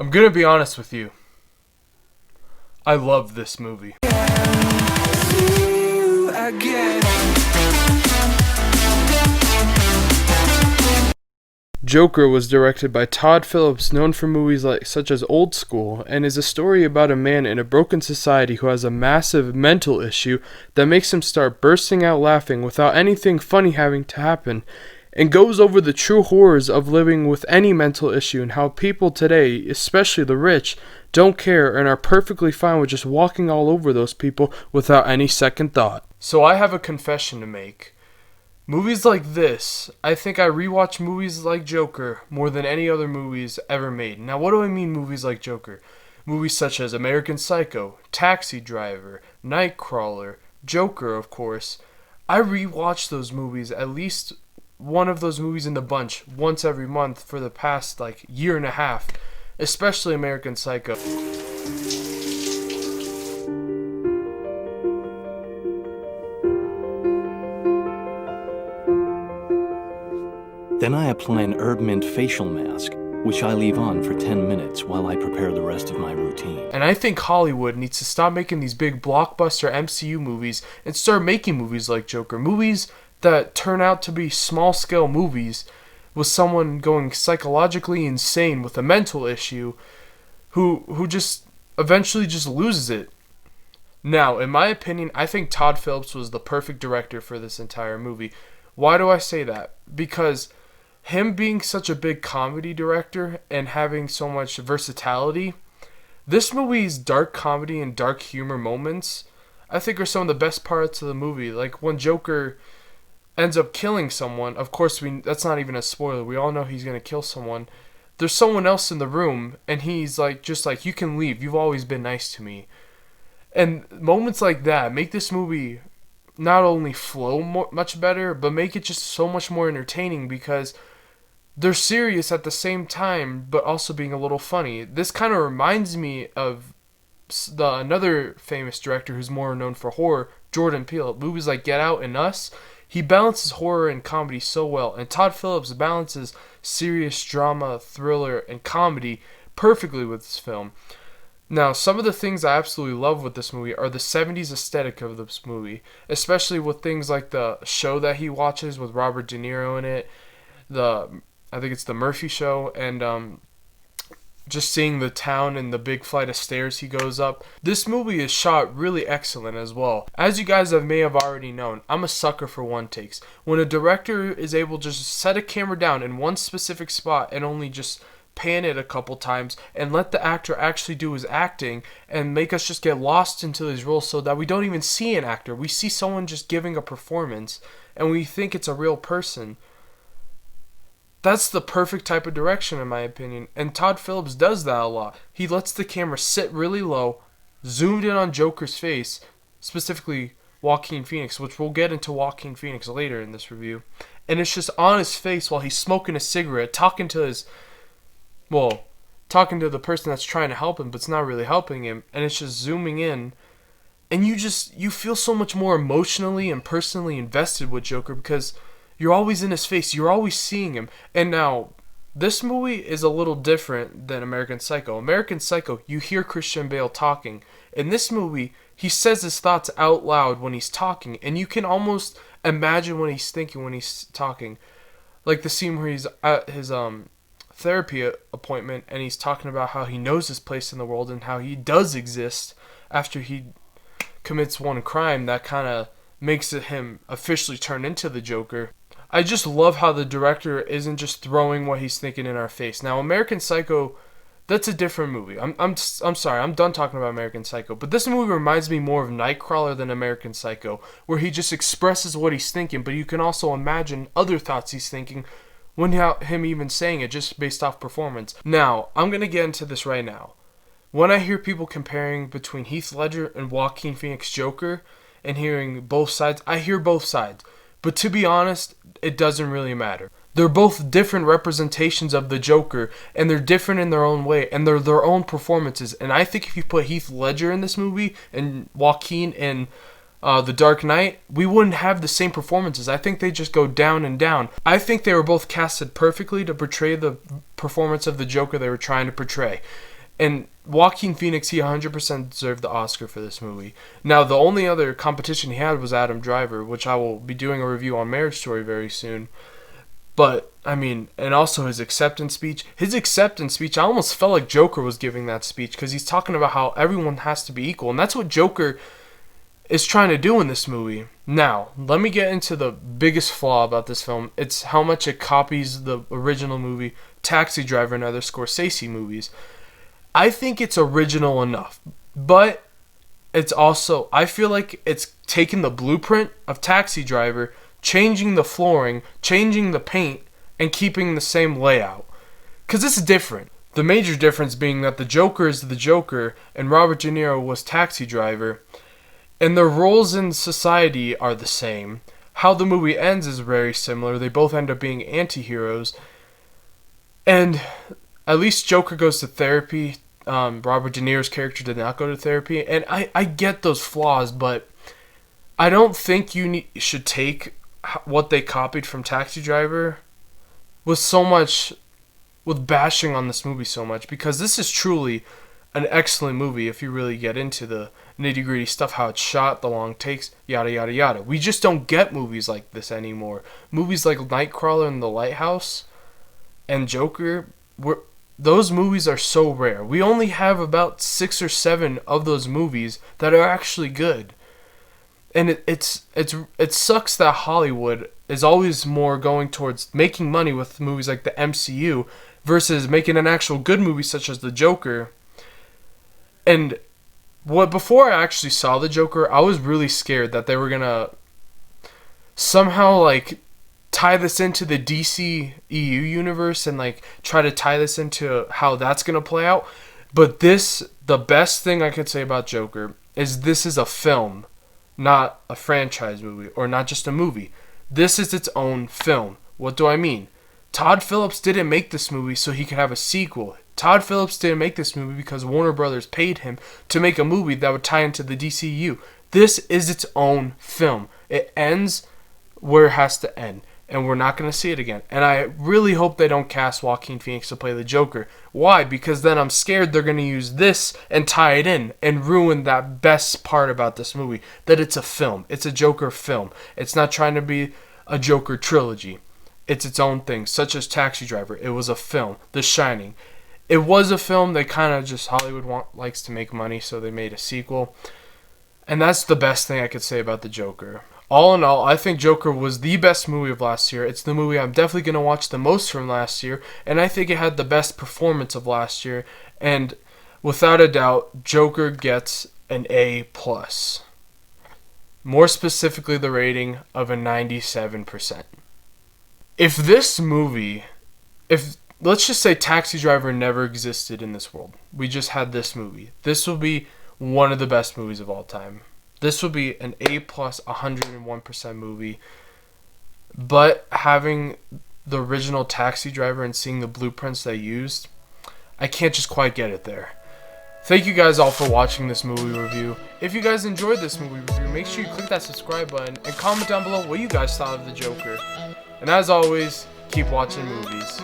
I'm gonna be honest with you. I love this movie. Joker was directed by Todd Phillips, known for movies such as Old School, and is a story about a man in a broken society who has a massive mental issue that makes him start bursting out laughing without anything funny having to happen, and goes over the true horrors of living with any mental issue and how people today, especially the rich, don't care and are perfectly fine with just walking all over those people without any second thought. So I have a confession to make. Movies like this, I think I rewatch movies like Joker more than any other movies ever made. Now, what do I mean movies like Joker? Movies such as American Psycho, Taxi Driver, Nightcrawler, Joker, of course. I rewatch those movies, at least one of those movies in the bunch, once every month for the past, year and a half. Especially American Psycho. Then I apply an herb mint facial mask, which I leave on for 10 minutes while I prepare the rest of my routine. And I think Hollywood needs to stop making these big blockbuster MCU movies and start making movies like Joker. Movies that turn out to be small-scale movies with someone going psychologically insane with a mental issue who just eventually just loses it. Now, in my opinion, I think Todd Phillips was the perfect director for this entire movie. Why do I say that? Because him being such a big comedy director and having so much versatility, this movie's dark comedy and dark humor moments, I think, are some of the best parts of the movie. Like when Joker ends up killing someone, of course, that's not even a spoiler. We all know he's going to kill someone. There's someone else in the room, and he's just like, you can leave. You've always been nice to me. And moments like that make this movie not only flow much better, but make it just so much more entertaining because they're serious at the same time, but also being a little funny. This kind of reminds me of another famous director who's more known for horror, Jordan Peele. Movies like Get Out and Us, he balances horror and comedy so well, and Todd Phillips balances serious drama, thriller, and comedy perfectly with this film. Now, some of the things I absolutely love with this movie are the 70s aesthetic of this movie, especially with things like the show that he watches with Robert De Niro in it, I think it's the Murphy Show, and just seeing the town and the big flight of stairs he goes up. This movie is shot really excellent as well. As you guys may have already known, I'm a sucker for one takes. When a director is able to just set a camera down in one specific spot and only just pan it a couple times and let the actor actually do his acting and make us just get lost into these roles so that we don't even see an actor. We see someone just giving a performance and we think it's a real person. That's the perfect type of direction in my opinion, and Todd Phillips does that a lot. He lets the camera sit really low, zoomed in on Joker's face, specifically Joaquin Phoenix, which we'll get into Joaquin Phoenix later in this review, and it's just on his face while he's smoking a cigarette, talking to the person that's trying to help him, but it's not really helping him, and it's just zooming in, and you feel so much more emotionally and personally invested with Joker because you're always in his face. You're always seeing him. And now, this movie is a little different than American Psycho. American Psycho, you hear Christian Bale talking. In this movie, he says his thoughts out loud when he's talking, and you can almost imagine what he's thinking when he's talking. Like the scene where he's at his therapy appointment, and he's talking about how he knows his place in the world and how he does exist after he commits one crime that kind of makes him officially turn into the Joker. I just love how the director isn't just throwing what he's thinking in our face. Now, American Psycho, that's a different movie. I'm sorry, I'm done talking about American Psycho. But this movie reminds me more of Nightcrawler than American Psycho, where he just expresses what he's thinking, but you can also imagine other thoughts he's thinking without him even saying it, just based off performance. Now, I'm going to get into this right now. When I hear people comparing between Heath Ledger and Joaquin Phoenix Joker and hearing both sides, I hear both sides. But to be honest, it doesn't really matter. They're both different representations of the Joker, and they're different in their own way, and they're their own performances. And I think if you put Heath Ledger in this movie and Joaquin in The Dark Knight, we wouldn't have the same performances. I think they just go down and down. I think they were both casted perfectly to portray the performance of the Joker they were trying to portray. And Joaquin Phoenix, he 100% deserved the Oscar for this movie. Now, the only other competition he had was Adam Driver, which I will be doing a review on Marriage Story very soon. But, I mean, and also his acceptance speech. His acceptance speech, I almost felt like Joker was giving that speech because he's talking about how everyone has to be equal. And that's what Joker is trying to do in this movie. Now, let me get into the biggest flaw about this film. It's how much it copies the original movie, Taxi Driver, and other Scorsese movies. I think it's original enough, but it's also, I feel like it's taken the blueprint of Taxi Driver, changing the flooring, changing the paint, and keeping the same layout. Because it's different. The major difference being that the Joker is the Joker, and Robert De Niro was Taxi Driver, and their roles in society are the same. How the movie ends is very similar. They both end up being anti-heroes. And at least Joker goes to therapy. Robert De Niro's character did not go to therapy. And I get those flaws, but I don't think you should take what they copied from Taxi Driver with bashing on this movie so much. Because this is truly an excellent movie if you really get into the nitty-gritty stuff, how it's shot, the long takes, yada yada yada. We just don't get movies like this anymore. Movies like Nightcrawler and The Lighthouse and Joker, those movies are so rare. We only have about 6 or 7 of those movies that are actually good. And it sucks that Hollywood is always more going towards making money with movies like the MCU versus making an actual good movie such as The Joker. And before I actually saw The Joker, I was really scared that they were gonna somehow like tie this into the DC EU universe and like try to tie this into how that's gonna play out. But the best thing I could say about Joker is this is a film, not a franchise movie or not just a movie. This is its own film. What do I mean? Todd Phillips didn't make this movie so he could have a sequel. Todd Phillips didn't make this movie because Warner Brothers paid him to make a movie that would tie into the DCU. This is its own film. It ends where it has to end, and we're not going to see it again. And I really hope they don't cast Joaquin Phoenix to play the Joker. Why? Because then I'm scared they're going to use this and tie it in and ruin that best part about this movie, that it's a film. It's a Joker film. It's not trying to be a Joker trilogy. It's its own thing, such as Taxi Driver. It was a film. The Shining. It was a film. They kind of just, Hollywood likes to make money, so they made a sequel. And that's the best thing I could say about the Joker. All in all, I think Joker was the best movie of last year. It's the movie I'm definitely going to watch the most from last year. And I think it had the best performance of last year. And without a doubt, Joker gets an A+. More specifically, the rating of a 97%. If this movie, let's just say Taxi Driver never existed in this world. We just had this movie. This will be one of the best movies of all time. This would be an A+, 101% movie. But having the original Taxi Driver and seeing the blueprints they used, I can't just quite get it there. Thank you guys all for watching this movie review. If you guys enjoyed this movie review, make sure you click that subscribe button and comment down below what you guys thought of the Joker. And as always, keep watching movies.